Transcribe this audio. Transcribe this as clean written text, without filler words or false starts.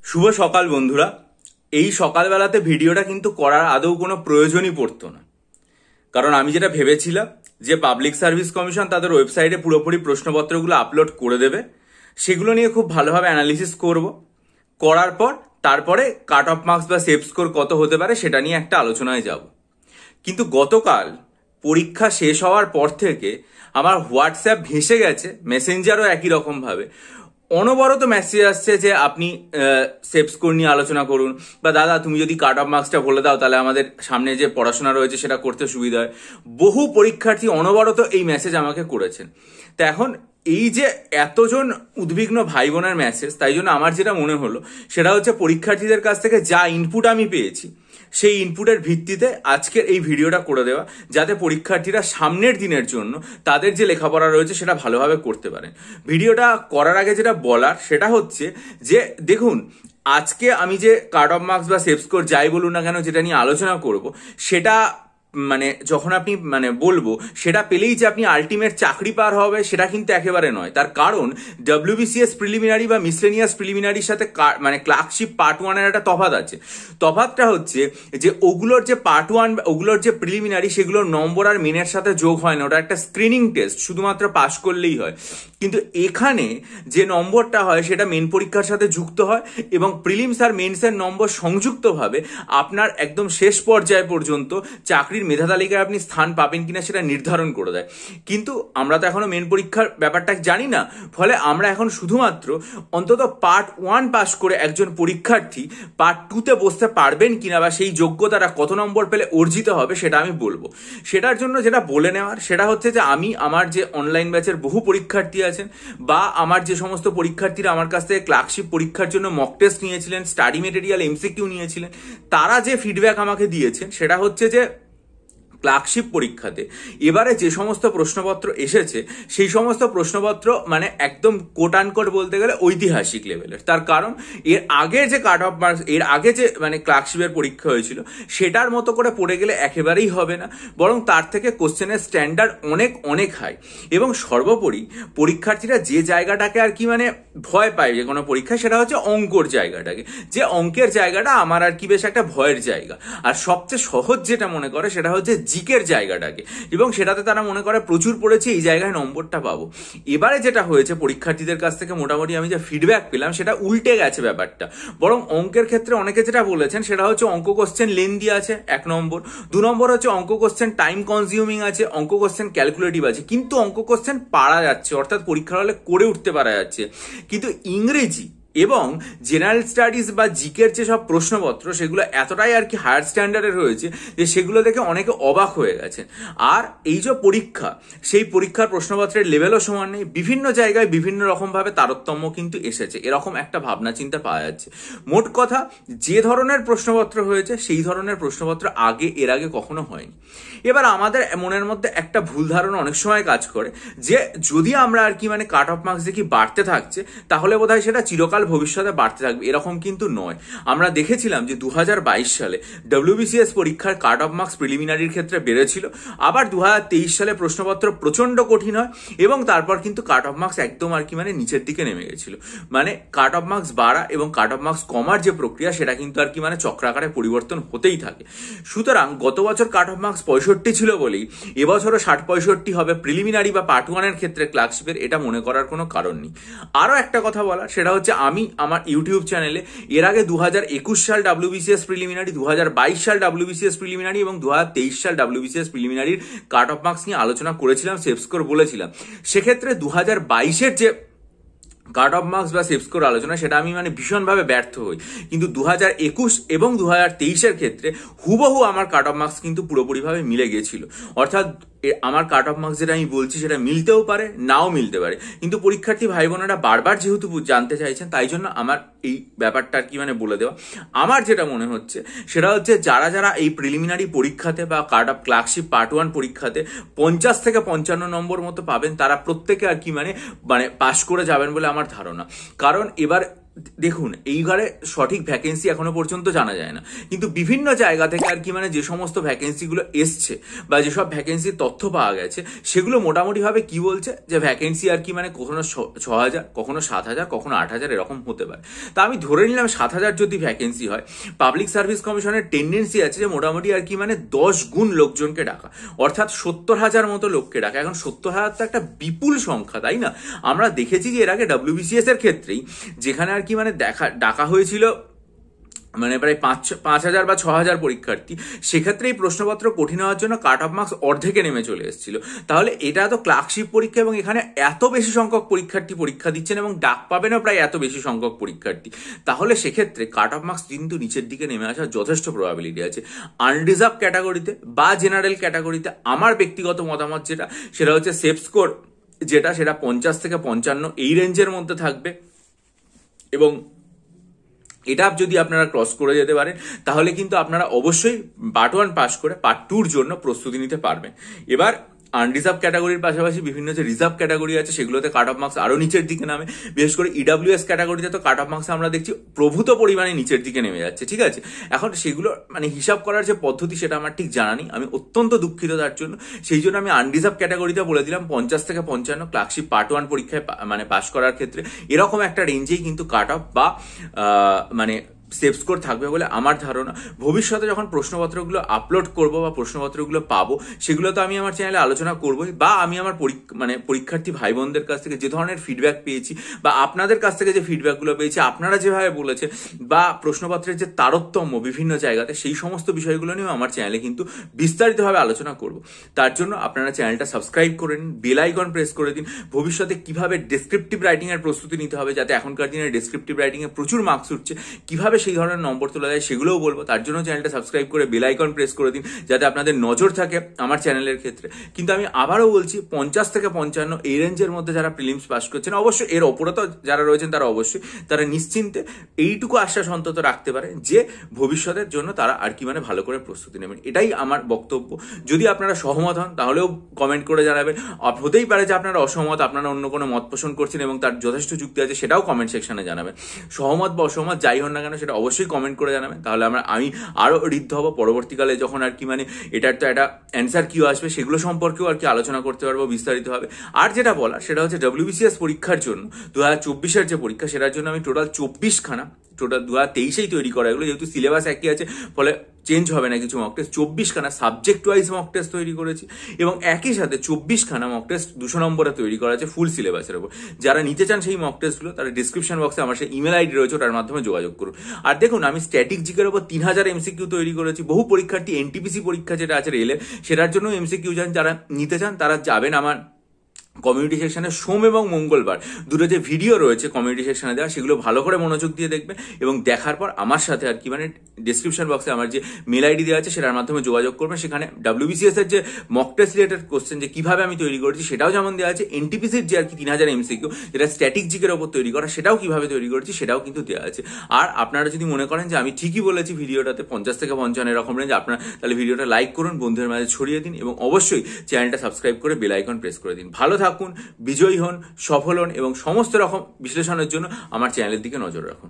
শুভ সকাল বন্ধুরা। এই সকালবেলাতে ভিডিওটা কিন্তু করার আদৌ কোনো প্রয়োজনই পড়তো না, কারণ আমি যেটা ভেবেছিলাম যে পাবলিক সার্ভিস কমিশন তাদের ওয়েবসাইটে পুরোপুরি প্রশ্নপত্রগুলো আপলোড করে দেবে, সেগুলো নিয়ে খুব ভালোভাবে অ্যানালিসিস করার পর তারপরে কাট অফ মার্কস বা সেভ স্কোর কত হতে পারে সেটা নিয়ে একটা আলোচনায় যাব। কিন্তু গতকাল পরীক্ষা শেষ হওয়ার পর থেকে আমার হোয়াটসঅ্যাপ ভেসে গেছে, মেসেঞ্জারও একই রকম ভাবে অনবরত মেসেজ আসছে যে আপনি সেভ স্কোর নিয়ে আলোচনা করুন, বা দাদা তুমি যদি কাট অফ মার্কসটা বলে দাও তাহলে আমাদের সামনে যে পড়াশোনা রয়েছে সেটা করতে সুবিধা হয়। বহু পরীক্ষার্থী অনবরত এই মেসেজ আমাকে করেছেন। তো এখন এই যে এতজন উদ্বিগ্ন ভাই বোনের মেসেজ, তাই জন্য আমার যেটা মনে হলো সেটা হচ্ছে পরীক্ষার্থীদের কাছ থেকে যা ইনপুট আমি পেয়েছি সেই ইনপুটের ভিত্তিতে আজকের এই ভিডিওটা করে দেওয়া, যাতে পরীক্ষার্থীরা সামনের দিনের জন্য তাদের যে লেখাপড়া রয়েছে সেটা ভালোভাবে করতে পারেন। ভিডিওটা করার আগে যেটা বলার সেটা হচ্ছে যে দেখুন, আজকে আমি যে কাট অফ মার্কস বা সেভ স্কোর যাই বলুন না কেন যেটা নিয়ে আলোচনা করব, সেটা যখন আপনি বলবো সেটা পেলেই যে আপনি আলটিমেট চাকরি পার হবে সেটা কিন্তু একেবারে নয়। তার কারণ WBCS প্রিলিমিনারি বা মিসলেনিয়াস প্রিলিমিনারির সাথে ক্লার্কশিপ পার্ট 1 এর একটা তফাৎ আছে। তফাৎটা হচ্ছে যে ওগুলোর যে পার্ট 1 ওগুলোর যে প্রিলিমিনারি সেগুলোর নম্বর আর মেনের সাথে যোগ হয় না, ওটা একটা স্ক্রিনিং টেস্ট, শুধুমাত্র পাস করলেই হয়। কিন্তু এখানে যে নম্বরটা হয় সেটা মেন পরীক্ষার সাথে যুক্ত হয় এবং প্রিলিমস আর মেন্সের নম্বর সংযুক্তভাবে আপনার একদম শেষ পর্যায় পর্যন্ত চাকরির মেধা তালিকায় আপনি স্থান পাবেন কিনা সেটা নির্ধারণ করে দেয়। কিন্তু আমরা তো এখনো মেন পরীক্ষার ব্যাপারটা জানি না, ফলে আমরা এখন শুধুমাত্র অন্তত পার্ট 1 পাস করে একজন পরীক্ষার্থী পার্ট 2তে বসতে পারবেন কিনা বা সেই যোগ্যতাটা কত নম্বর পেলে অর্জিত হবে সেটা আমি বলবো। সেটার জন্য যেটা বলে নেওয়ার সেটা হচ্ছে যে আমি আমার যে অনলাইন ব্যাচের বহু পরীক্ষার্থী আছেন বা আমার যে সমস্ত পরীক্ষার্থীরা আমার কাছ থেকে ক্লার্কশিপ পরীক্ষার জন্য মক টেস্ট নিয়েছিলেন, স্টাডি মেটেরিয়াল MCQ নিয়েছিলেন, তারা যে ফিডব্যাক আমাকে দিয়েছেন সেটা হচ্ছে যে ক্লার্কশিপ পরীক্ষাতে এবারে যে সমস্ত প্রশ্নপত্র এসেছে সেই সমস্ত প্রশ্নপত্র একদম কোট আনকোট বলতে গেলে ঐতিহাসিক লেভেলের। তার কারণ এর আগে যে কাট অফ মার্কস, এর আগে যে ক্লার্কশিপের পরীক্ষা হয়েছিল সেটার মতো করে পড়ে গেলে একেবারেই হবে না, বরং তার থেকে কোশ্চেনের স্ট্যান্ডার্ড অনেক অনেক হাই। এবং সর্বোপরি পরীক্ষার্থীরা যে জায়গাটাকে আর কি ভয় পায় যে কোনো পরীক্ষায়, সেটা হচ্ছে অঙ্কর জায়গাটাকে, যে অঙ্কের জায়গাটা আমার আর কি বেশ একটা ভয়ের জায়গা। আর সবচেয়ে সহজ যেটা মনে করে সেটা হচ্ছে জিকের জায়গাটাকে, এবং সেটাতে তারা মনে করে প্রচুর পড়েছে, এই জায়গায় নম্বরটা পাবো। এবারে যেটা হয়েছে পরীক্ষার্থীদের কাছ থেকে মোটামুটি আমি যে ফিডব্যাক পেলাম সেটা উল্টে গেছে ব্যাপারটা। বরং অঙ্কের ক্ষেত্রে অনেকে যেটা বলেছেন সেটা হচ্ছে অঙ্ক কোশ্চেন লেন্দি আছে 1 নম্বর, 2 নম্বর হচ্ছে অঙ্ক কোশ্চেন টাইম কনজিউমিং আছে, অঙ্ক কোশ্চেন ক্যালকুলেটিভ আছে, কিন্তু অঙ্ক কোশ্চেন পারা যাচ্ছে, অর্থাৎ পরীক্ষার হলে করে উঠতে পারা যাচ্ছে। কিন্তু ইংরেজি এবং জেনারেল স্টাডিজ বা জিকের যে সব প্রশ্নপত্র সেগুলো এতটাই আর কি হায়ার স্ট্যান্ডার্ডের হয়েছে যে সেগুলো দেখে অনেকে অবাক হয়ে গেছেন। আর এই যে পরীক্ষা, সেই পরীক্ষার প্রশ্নপত্রের লেভেলও সমান নেই, বিভিন্ন জায়গায় বিভিন্ন রকমভাবে তারতম্য কিন্তু এসেছে, এরকম একটা ভাবনা চিন্তা পাওয়া যাচ্ছে। মোট কথা, যে ধরনের প্রশ্নপত্র হয়েছে সেই ধরনের প্রশ্নপত্র এর আগে কখনো হয়নি। এবার আমাদের মনের মধ্যে একটা ভুল ধারণা অনেক সময় কাজ করে যে যদি আমরা আর কি কাট অফ মার্কস দেখি বাড়তে থাকছে তাহলে বোধহয় সেটা চিরকাল ভবিষ্যতে বাড়তে থাকবে, এরকম কিন্তু নয়। আমরা দেখেছিলাম যে 2022 সালে WBCS পরীক্ষার কাট অফ মার্কস প্রিলিমিনারির ক্ষেত্রে বেড়েছিল, আবার 2023 সালে প্রশ্নপত্র প্রচন্ড কঠিন হয় এবং তারপর কিন্তু কাট অফ মার্কস একদম আর কি নিচের দিকে নেমে গেছিল। কাট অফ মার্কস বাড়া এবং কাট অফ মার্কস কমার যে প্রক্রিয়া সেটা কিন্তু আর কি চক্রাকারে পরিবর্তন হতেই থাকে। সুতরাং গত বছর কাট অফ মার্কস 65 ছিল বলেই এবছরও 60-65 হবে প্রিলিমিনারি বা পার্ট 1 এর ক্ষেত্রে ক্লার্কশিপের, এটা মনে করার কোনো কারণ নেই। আরো একটা কথা বলার সেটা হচ্ছে আমি আমার ইউটিউব চ্যানেলে এর আগে 2021 সাল WBCS প্রিলিমিনারি, 2022 সাল WBCS প্রিলিমিনারি এবং 2023 সাল WBCS প্রিলিমিনারির কাট অফ মার্কস নিয়ে আলোচনা করেছিলাম, সেভ স্কোর বলেছিলাম। সেক্ষেত্রে 2022-এর যে কাট অফ মার্কস বা সেভ স্কোর আলোচনা সেটা আমি ভীষণভাবে ব্যর্থ হই, কিন্তু 2021 এবং 2023-এর ক্ষেত্রে হুবহু আমার কাট অফ মার্কস কিন্তু পুরোপুরিভাবে মিলে গিয়েছিল। অর্থাৎ আমার কাট অফ মার্কস যেটা আমি বলছি সেটা মিলতেও পারে, নাও মিলতে পারে, কিন্তু পরীক্ষার্থী ভাই বোনেরা বারবার যেহেতু জানতে চাইছেন তাই জন্য আমার এই ব্যাপারটা আর কি বলে দেওয়া। আমার যেটা মনে হচ্ছে সেটা হচ্ছে যারা যারা এই প্রিলিমিনারি পরীক্ষাতে বা কাট অফ ক্লার্কশিপ পার্ট 1 পরীক্ষাতে 50 থেকে 55 নম্বর মতো পাবেন, তারা প্রত্যেকে আর কি পাশ করে যাবেন বলে আমার ধারণা। কারণ এবার দেখুন, এইবারে সঠিক ভ্যাকেন্সি এখনো পর্যন্ত জানা যায় না, কিন্তু বিভিন্ন জায়গা থেকে আর কি মানে যে সমস্ত ভ্যাকেন্সিগুলো এসছে বা যেসব ভ্যাকেন্সির তথ্য পাওয়া গেছে সেগুলো মোটামুটি ভাবে কি বলছে যে ভ্যাকেন্সি আর কি মানে কখনো 6,000, কখনো 7,000, কখনো 8,000 এরকম হতে পারে। তা আমি ধরে নিলাম 7,000 যদি ভ্যাকেন্সি হয়, পাবলিক সার্ভিস কমিশনের টেন্ডেন্সি আছে যে মোটামুটি আর কি মানে 10 গুণ লোকজনকে ডাকা, অর্থাৎ 70,000 মতো লোককে ডাকা। এখন 70,000 তো একটা বিপুল সংখ্যা, তাই না? আমরা দেখেছি যে এর আগে WBCS এর ক্ষেত্রেই যেখানে আর কি মানে ডাকা হয়েছিল মানে প্রায় 5,000 বা 6,000 পরীক্ষার্থী, সেক্ষেত্রে এই প্রশ্নপত্র কঠিন হওয়ার জন্য কাট অফ মার্কস অর্ধেকে নেমে চলে এসেছিল। তাহলে এটা তো ক্লার্কশিপ পরীক্ষা এবং এখানে এত বেশি সংখ্যক পরীক্ষার্থী পরীক্ষা দিচ্ছেন এবং ডাক পাবেনও প্রায় এত বেশি সংখ্যক পরীক্ষার্থী, তাহলে সেক্ষেত্রে কাট অফ মার্কস কিন্তু নিচের দিকে নেমে আসার যথেষ্ট প্রবাবিলিটি আছে। আনরিজার্ভ ক্যাটাগরিতে বা জেনারেল ক্যাটাগরিতে আমার ব্যক্তিগত মতামত যেটা, সেটা হচ্ছে সেফ স্কোর যেটা, সেটা 50 থেকে 55 এই রেঞ্জের মধ্যে থাকবে, এবং এটা যদি আপনারা ক্রস করে যেতে পারেন তাহলে কিন্তু আপনারা অবশ্যই পার্ট 1 পাস করে পার্ট 2-র জন্য প্রস্তুতি নিতে পারবেন। এবার আনরিজার্ভ ক্যাটাগরির পাশাপাশি বিভিন্ন যে রিজার্ভ ক্যাটাগরি আছে সেগুলোতে কাট অফ মার্কস আরো নিচের দিকে নামে, বিশেষ করে ইডাব্লিউএস ক্যাটাগরিতে তো কাট অফ মার্কস আমরা দেখছি প্রভূত পরিমাণে নিচের দিকে নেমে যাচ্ছে, ঠিক আছে? এখন সেগুলো মানে হিসাব করার যে পদ্ধতি সেটা আমার ঠিক জানা নেই, আমি অত্যন্ত দুঃখিত তার জন্য। সেই জন্য আমি আনরিজার্ভ ক্যাটাগরিতে বলে দিলাম 50 থেকে 55 ক্লার্কশিপ পার্ট 1 পরীক্ষায় মানে পাস করার ক্ষেত্রে এরকম একটা রেঞ্জেই কিন্তু কাট অফ বা মানে সেফ স্কোর থাকবে বলে আমার ধারণা। ভবিষ্যতে যখন প্রশ্নপত্রগুলো আপলোড করব বা প্রশ্নপত্রগুলো পাবো, সেগুলো তো আমি আমার চ্যানেলে আলোচনা করবোই, বা আমি আমার পরীক্ষার্থী ভাই বোনদের কাছ থেকে যে ধরনের ফিডব্যাক পেয়েছি বা আপনাদের কাছ থেকে যে ফিডব্যাকগুলো পেয়েছি, আপনারা যেভাবে বলেছে বা প্রশ্নপত্রের যে তারতম্য বিভিন্ন জায়গাতে, সেই সমস্ত বিষয়গুলো নিয়েও আমার চ্যানেলে কিন্তু বিস্তারিতভাবে আলোচনা করব। তার জন্য আপনারা চ্যানেলটা সাবস্ক্রাইব করে নিন, বেল আইকন প্রেস করে দিন। ভবিষ্যতে কিভাবে ডেসক্রিপটিভ রাইটিং এর প্রস্তুতি নিতে হবে, যাতে এখনকার দিনে ডেসক্রিপটিভ রাইটিং এ প্রচুর মার্কস উঠছে, কিভাবে সেই ধরনের নম্বর তোলা যায় সেগুলোও বলবো। তার জন্য চ্যানেলটা সাবস্ক্রাইব করে বেল আইকন প্রেস করে দিন, যাতে আপনাদের নজর থাকে আমার চ্যানেলের ক্ষেত্রে। কিন্তু আমি আবারও বলছি, 50 থেকে 55 এই রেঞ্জের মধ্যে যারা প্রিলিমস পাস করছেন, অবশ্যই এর ওপরে তো যারা রয়েছেন তারা অবশ্যই তারা নিশ্চিন্তে এইটুকু আশ্বাস অন্তত রাখতে পারে যে ভবিষ্যতের জন্য তারা আর কি মানে ভালো করে প্রস্তুতি নেবেন। এটাই আমার বক্তব্য। যদি আপনারা সহমত হন তাহলেও কমেন্ট করে জানাবেন। হতেই পারে যে আপনারা অসহমত, আপনারা অন্য কোনো মত পোষণ করছেন এবং তার যথেষ্ট যুক্তি আছে, সেটাও কমেন্ট সেকশনে জানাবেন। সহমত বা অসহমত যাই হন না কেন সেটা অবশ্যই কমেন্ট করে জানাবেন, তাহলে আমি আরো ঋদ্ধ হব। পরবর্তীকালে যখন আর কি মানে এটার তো একটা অ্যান্সার কিউ আসবে, সেগুলো সম্পর্কেও আর কি আলোচনা করতে পারবো বিস্তারিত হবে। আর যেটা বলা সেটা হচ্ছে WBCS পরীক্ষার জন্য 2024-এর যে পরীক্ষা, সেটার জন্য আমি টোটাল 24খানা, টোটাল 2023-এই তৈরি করা, এগুলো যেহেতু সিলেবাস একই আছে ফলে চেঞ্জ হবে না কিছু মক টেস্ট, 24খানা সাবজেক্ট ওয়াইজ মক টেস্ট তৈরি করেছি, এবং একই সাথে 24খানা মক টেস্ট 200 নম্বরে তৈরি করা আছে ফুল সিলেবাসের উপর। যারা নিতে চান সেই মক টেস্টগুলো, তারা ডিসক্রিপশন বক্সে আমার সেই ইমেল আইডি রয়েছে, তার মাধ্যমে যোগাযোগ করুন। আর দেখুন, আমি স্ট্যাটিক জিকের উপর 3000 MCQ তৈরি করেছি। বহু পরীক্ষার্থী NTPC পরীক্ষা যেটা আছে রেলের, সেটার জন্য MCQ যারা নিতে চান তারা যাবেন আমার কমিউনিটি সেকশনে। সোম এবং মঙ্গলবার দুটো যে ভিডিও রয়েছে কমিউনিটি সেকশনে দেওয়া, সেগুলো ভালো করে মনোযোগ দিয়ে দেখবেন এবং দেখার পর আমার সাথে আর কি মানে ডিসক্রিপশন বক্সে আমার যে মেল আইডি দেওয়া আছে সেটার মাধ্যমে যোগাযোগ করবেন। সেখানে WBCS এর যে মক টেস্ট রিলেটেড কোশ্চেন যে কিভাবে আমি তৈরি করেছি সেটাও যেমন দেওয়া আছে, NTPCর যে আর কি 3000 MCQ যেটা স্ট্যাটিক জিকের ওপর তৈরি করা, সেটাও কিভাবে তৈরি করেছি সেটাও কিন্তু দেওয়া আছে। আর আপনারা যদি মনে করেন যে আমি ঠিকই বলেছি ভিডিওটাতে 50 থেকে 55 এরকম রেঞ্জ, আপনারা তাহলে ভিডিওটা লাইক করুন, বন্ধুদের মাঝে ছড়িয়ে দিন এবং অবশ্যই চ্যানেলটা সাবস্ক্রাইব করে বেল আইকন প্রেস করে দিন। ভালো থাকুন, বিজয়ী হন, সফল হন এবং সমস্ত রকম বিশ্লেষণের জন্য আমার চ্যানেলের দিকে নজর রাখুন।